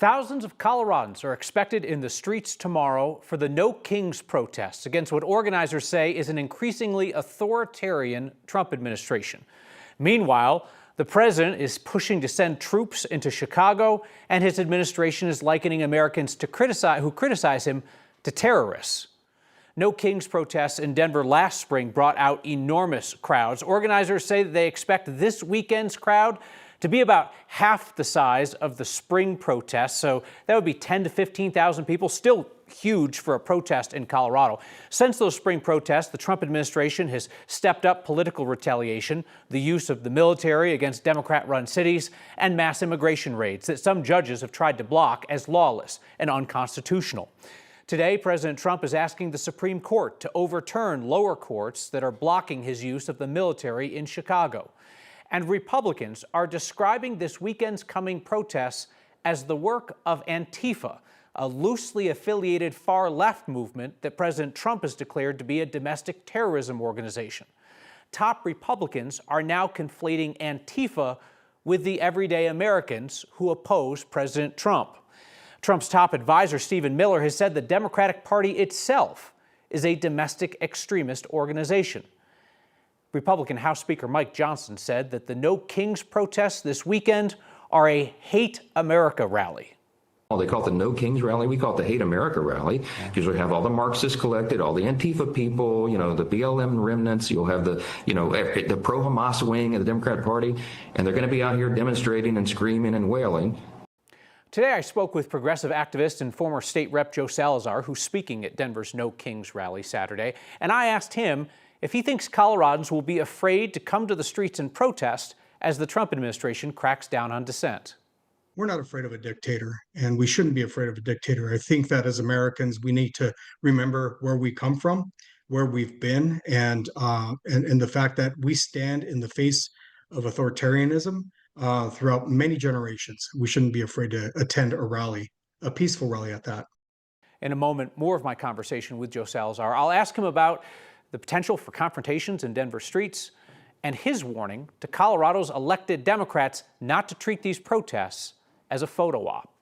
Thousands of Coloradans are expected in the streets tomorrow for the No Kings protests against what organizers say is an increasingly authoritarian Trump administration. Meanwhile, the president is pushing to send troops into Chicago, and his administration is likening Americans who criticize him to terrorists. No Kings protests in Denver last spring brought out enormous crowds. Organizers say that they expect this weekend's crowd to be about half the size of the spring protests, so that would be 10 to 15,000 people, still huge for a protest in Colorado. Since those spring protests, the Trump administration has stepped up political retaliation, the use of the military against Democrat-run cities, and mass immigration raids that some judges have tried to block as lawless and unconstitutional. Today, President Trump is asking the Supreme Court to overturn lower courts that are blocking his use of the military in Chicago. And Republicans are describing this weekend's coming protests as the work of Antifa, a loosely affiliated far-left movement that President Trump has declared to be a domestic terrorism organization. Top Republicans are now conflating Antifa with the everyday Americans who oppose President Trump. Trump's top advisor, Stephen Miller, has said the Democratic Party itself is a domestic extremist organization. Republican House Speaker Mike Johnson said that the No Kings protests this weekend are a Hate America rally. Well, they call it the No Kings rally. We call it the Hate America rally because we have all the Marxists collected, all the Antifa people, the BLM remnants. You'll have the pro-Hamas wing of the Democratic Party, and they're going to be out here demonstrating and screaming and wailing. Today, I spoke with progressive activist and former state rep Joe Salazar, who's speaking at Denver's No Kings rally Saturday, and I asked him if he thinks Coloradans will be afraid to come to the streets and protest as the Trump administration cracks down on dissent. We're not afraid of a dictator, and we shouldn't be afraid of a dictator. I think that as Americans, we need to remember where we come from, where we've been, and the fact that we stand in the face of authoritarianism throughout many generations. We shouldn't be afraid to attend a rally, a peaceful rally at that. In a moment, more of my conversation with Joe Salazar. I'll ask him about the potential for confrontations in Denver streets, and his warning to Colorado's elected Democrats not to treat these protests as a photo op.